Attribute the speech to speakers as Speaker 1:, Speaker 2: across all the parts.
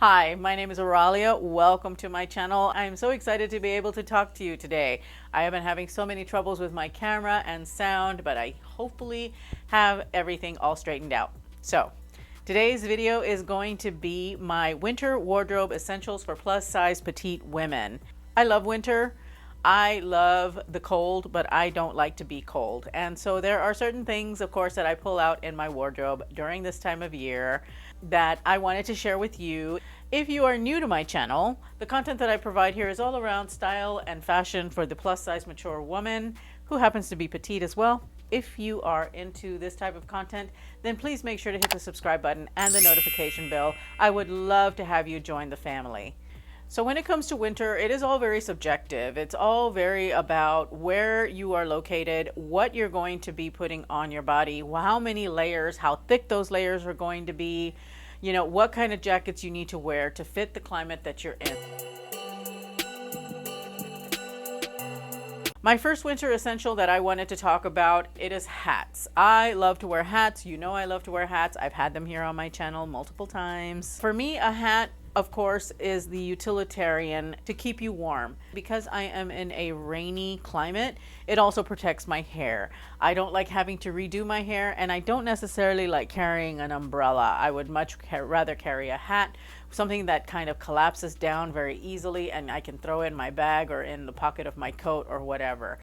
Speaker 1: Hi, my name is Auralia. Welcome to my channel. I am so excited to be able to talk to you today. I have been having so many troubles with my camera and sound, but I hopefully have everything all straightened out. So, today's video is going to be my winter wardrobe essentials for plus size petite women. I love winter. I love the cold, but I don't like to be cold. And so there are certain things, of course, that I pull out in my wardrobe during this time of year that I wanted to share with you. If you are new to my channel, the content that I provide here is all around style and fashion for the plus size mature woman who happens to be petite as well. If you are into this type of content, then please make sure to hit the subscribe button and the notification bell. I would love to have you join the family. So when it comes to winter, it is all very subjective. It's all very about where you are located, what you're going to be putting on your body, how many layers, how thick those layers are going to be, you know, what kind of jackets you need to wear to fit the climate that you're in. My first winter essential that I wanted to talk about, it is hats. I love to wear hats. You know I love to wear hats. I've had them here on my channel multiple times. For me, a hat, of course, is the utilitarian to keep you warm. Because I am in a rainy climate, it also protects my hair. I don't like having to redo my hair, and I don't necessarily like carrying an umbrella. I would much rather carry a hat, something that kind of collapses down very easily and I can throw in my bag or in the pocket of my coat or whatever.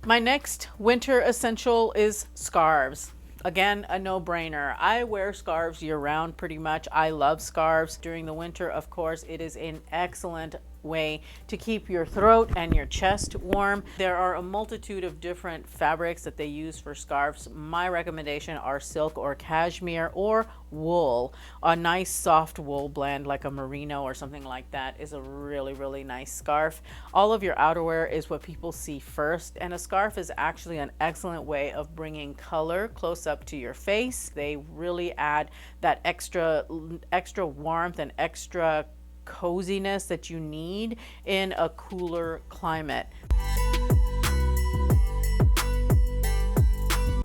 Speaker 1: My next winter essential is scarves. Again, a no-brainer. I wear scarves year-round pretty much. I love scarves. During the winter, of course, it is an excellent way to keep your throat and your chest warm. There are a multitude of different fabrics that they use for scarves. My recommendation are silk or cashmere or wool. A nice soft wool blend like a merino or something like that is a really nice scarf. All of your outerwear is what people see first, and a scarf is actually an excellent way of bringing color close up to your face. They really add that extra warmth and extra coziness that you need in a cooler climate.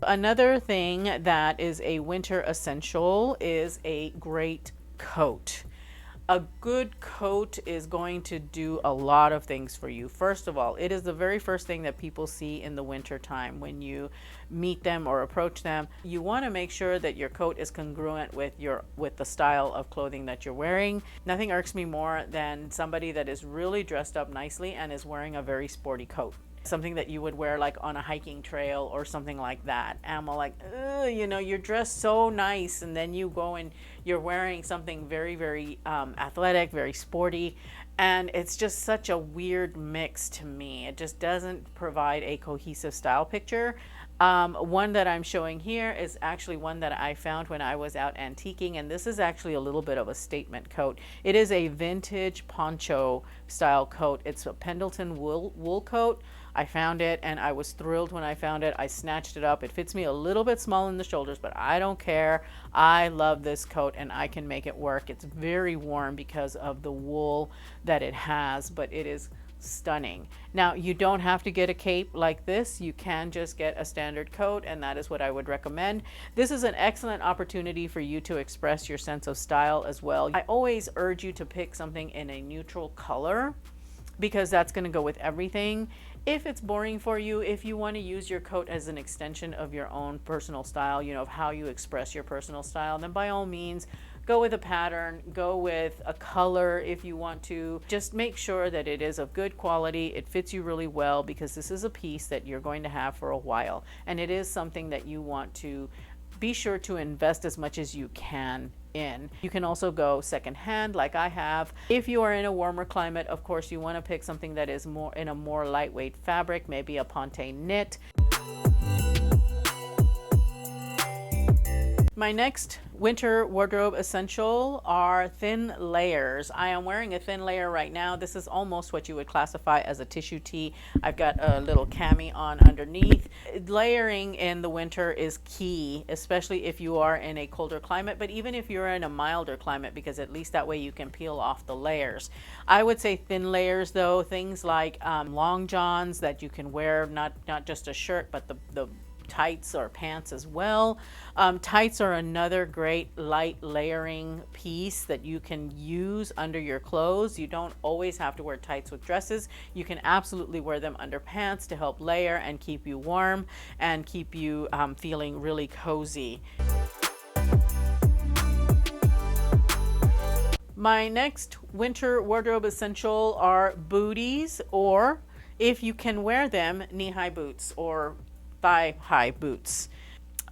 Speaker 1: Another thing that is a winter essential is a great coat. A good coat is going to do a lot of things for you. First of all, it is the very first thing that people see in the winter time when you meet them or approach them. You want to make sure that your coat is congruent with the style of clothing that you're wearing. Nothing irks me more than somebody that is really dressed up nicely and is wearing a very sporty coat. Something that you would wear like on a hiking trail or something like that. And I'm like, you know, you're dressed so nice, and then you go and you're wearing something very athletic, very sporty, and it's just such a weird mix to me. It just doesn't provide a cohesive style picture. One that I'm showing here is actually one that I found when I was out antiquing, and this is actually a little bit of a statement coat. It is a vintage poncho style coat. It's a Pendleton wool coat. I found it and I was thrilled when I found it. I snatched it up. It fits me a little bit small in the shoulders, but I don't care. I love this coat and I can make it work. It's very warm because of the wool that it has, but it is stunning. Now, you don't have to get a cape like this. You can just get a standard coat, and that is what I would recommend. This is an excellent opportunity for you to express your sense of style as well. I always urge you to pick something in a neutral color because that's going to go with everything. If it's boring for you, if you want to use your coat as an extension of your own personal style, you know, of how you express your personal style, then by all means, go with a pattern, go with a color if you want to. Just make sure that it is of good quality, it fits you really well, because this is a piece that you're going to have for a while. And it is something that you want to be sure to invest as much as you can in. You can also go secondhand like I have. If you are in a warmer climate, of course, you want to pick something that is more in a more lightweight fabric, maybe a ponte knit. My next winter wardrobe essential are thin layers. I am wearing a thin layer right now. This is almost what you would classify as a tissue tee. I've got a little cami on underneath. Layering in the winter is key, especially if you are in a colder climate, but even if you're in a milder climate, because at least that way you can peel off the layers. I would say thin layers though, things like long johns that you can wear, not just a shirt, but the tights or pants as well. Tights are another great light layering piece that you can use under your clothes. You don't always have to wear tights with dresses. You can absolutely wear them under pants to help layer and keep you warm and keep you feeling really cozy. My next winter wardrobe essential are booties, or if you can wear them, knee-high boots or thigh-high boots.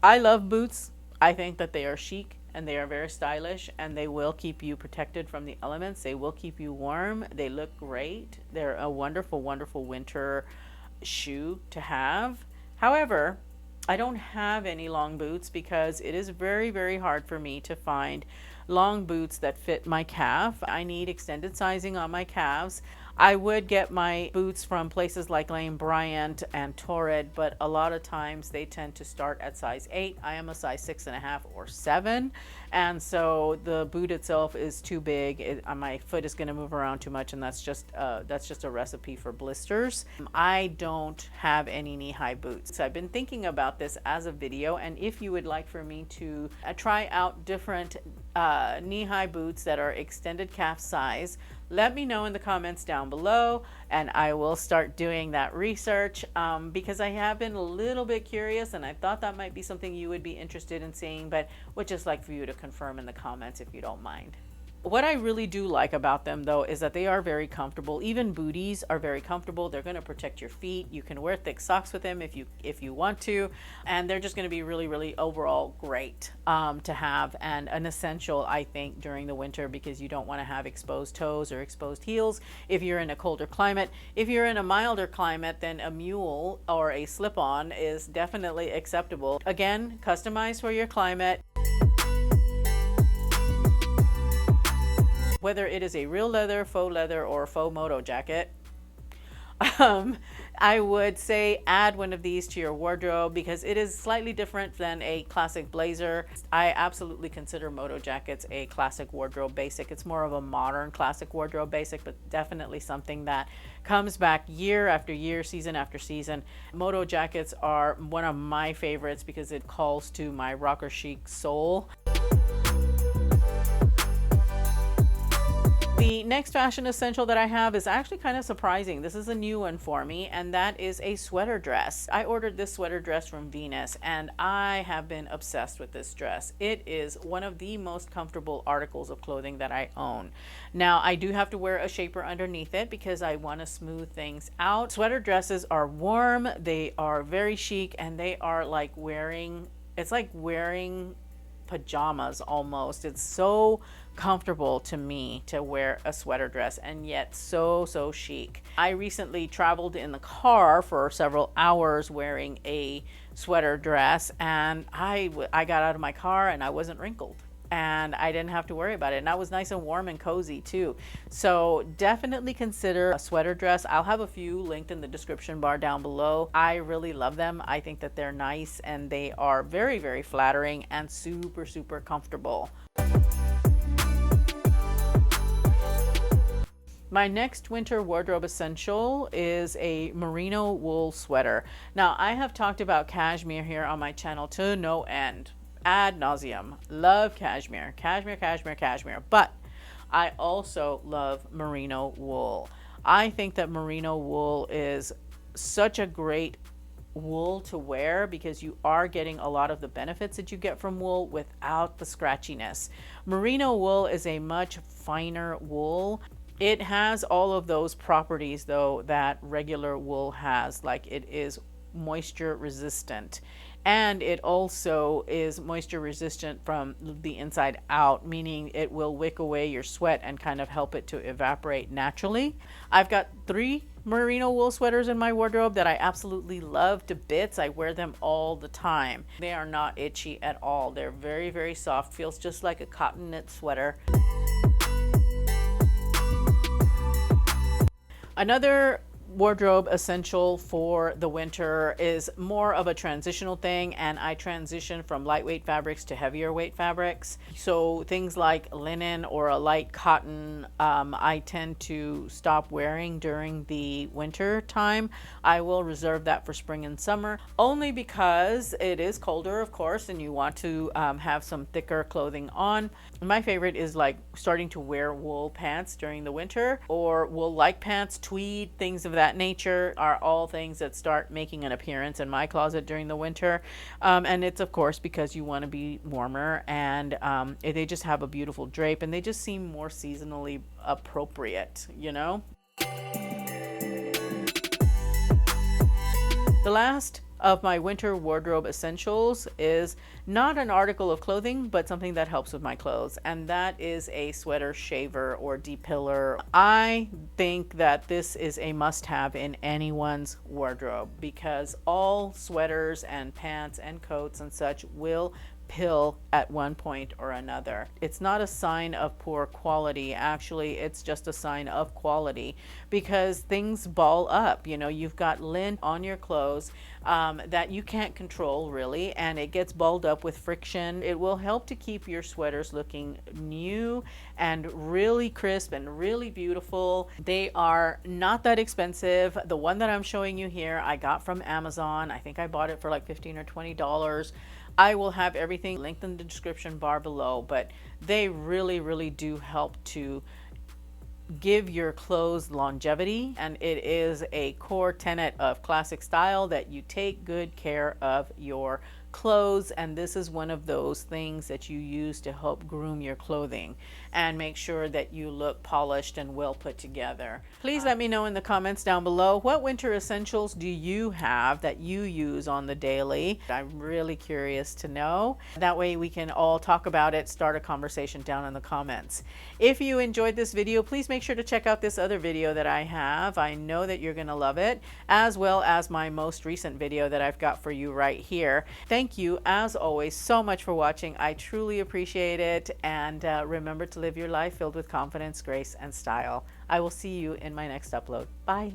Speaker 1: I love boots. I think that they are chic and they are very stylish, and they will keep you protected from the elements. They will keep you warm. They look great. They're a wonderful, wonderful winter shoe to have. However, I don't have any long boots because it is very, very hard for me to find long boots that fit my calf. I need extended sizing on my calves. I would get my boots from places like Lane Bryant and Torrid, but a lot of times they tend to start at size 8. I am a size 6.5 or 7, and so the boot itself is too big. My foot is going to move around too much, and that's just a recipe for blisters. I don't have any knee-high boots. So I've been thinking about this as a video, and if you would like for me to try out different knee-high boots that are extended calf size, let me know in the comments down below, and I will start doing that research because I have been a little bit curious, and I thought that might be something you would be interested in seeing, but would just like for you to confirm in the comments if you don't mind. What I really do like about them, though, is that they are very comfortable. Even booties are very comfortable. They're going to protect your feet. You can wear thick socks with them if you want to, and they're just going to be really, really overall great to have, and an essential, I think, during the winter, because you don't want to have exposed toes or exposed heels if you're in a colder climate. If you're in a milder climate, then a mule or a slip-on is definitely acceptable. Again, customized for your climate. Whether it is a real leather, or faux moto jacket, I would say add one of these to your wardrobe because it is slightly different than a classic blazer. I absolutely consider moto jackets a classic wardrobe basic. It's more of a modern classic wardrobe basic, but definitely something that comes back year after year, season after season. Moto jackets are one of my favorites because it calls to my rocker chic soul. The next fashion essential that I have is actually kind of surprising. This is a new one for me, and that is a sweater dress. I ordered this sweater dress from Venus, and I have been obsessed with this dress. It is one of the most comfortable articles of clothing that I own. Now, I do have to wear a shaper underneath it because I want to smooth things out. Sweater dresses are warm, they are very chic, and they are like wearing, it's like wearing pajamas almost. It's so comfortable to me to wear a sweater dress, and yet so chic. I recently traveled in the car for several hours wearing a sweater dress, and I got out of my car and I wasn't wrinkled, and I didn't have to worry about it, and I was nice and warm and cozy too. So definitely consider a sweater dress. I'll have a few linked in the description bar down below. I really love them. I think that they're nice, and they are very, very flattering and super comfortable. My next winter wardrobe essential is a merino wool sweater. Now, I have talked about cashmere here on my channel to no end, ad nauseum. Love cashmere, but I also love merino wool. I think that merino wool is such a great wool to wear because you are getting a lot of the benefits that you get from wool without the scratchiness. Merino wool is a much finer wool. It has all of those properties, though, that regular wool has, like it is moisture resistant, and it also is moisture resistant from the inside out, meaning it will wick away your sweat and kind of help it to evaporate naturally. I've got 3 merino wool sweaters in my wardrobe that I absolutely love to bits. I wear them all the time. They are not itchy at all. They're very soft, feels just like a cotton knit sweater. Another wardrobe essential for the winter is more of a transitional thing, and I transition from lightweight fabrics to heavier weight fabrics. So things like linen or a light cotton, I tend to stop wearing during the winter time. I will reserve that for spring and summer, only because it is colder, of course, and you want to have some thicker clothing on. My favorite is like starting to wear wool pants during the winter, or wool like pants, tweed, things of that nature are all things that start making an appearance in my closet during the winter. And it's of course because you want to be warmer, and they just have a beautiful drape, and they just seem more seasonally appropriate, you know? The last of my winter wardrobe essentials is not an article of clothing, but something that helps with my clothes, and that is a sweater shaver or depiller. I think that this is a must-have in anyone's wardrobe, because all sweaters and pants and coats and such will pill at one point or another. It's not a sign of poor quality. Actually, it's just a sign of quality, because things ball up. You know, you've got lint on your clothes that you can't control really, and it gets balled up with friction. It will help to keep your sweaters looking new and really crisp and really beautiful. They are not that expensive. The one that I'm showing you here, I got from Amazon. I think I bought it for like $15 or $20. I will have everything linked in the description bar below, but they really do help to give your clothes longevity, and it is a core tenet of classic style that you take good care of your clothes, and this is one of those things that you use to help groom your clothing and make sure that you look polished and well put together. Please let me know in the comments down below, what winter essentials do you have that you use on the daily? I'm really curious to know. That way we can all talk about it, start a conversation down in the comments. If you enjoyed this video, please make sure to check out this other video that I have. I know that you're gonna love it, as well as my most recent video that I've got for you right here. Thank you, as always, so much for watching. I truly appreciate it, and remember to live your life filled with confidence, grace, and style. I will see you in my next upload. Bye.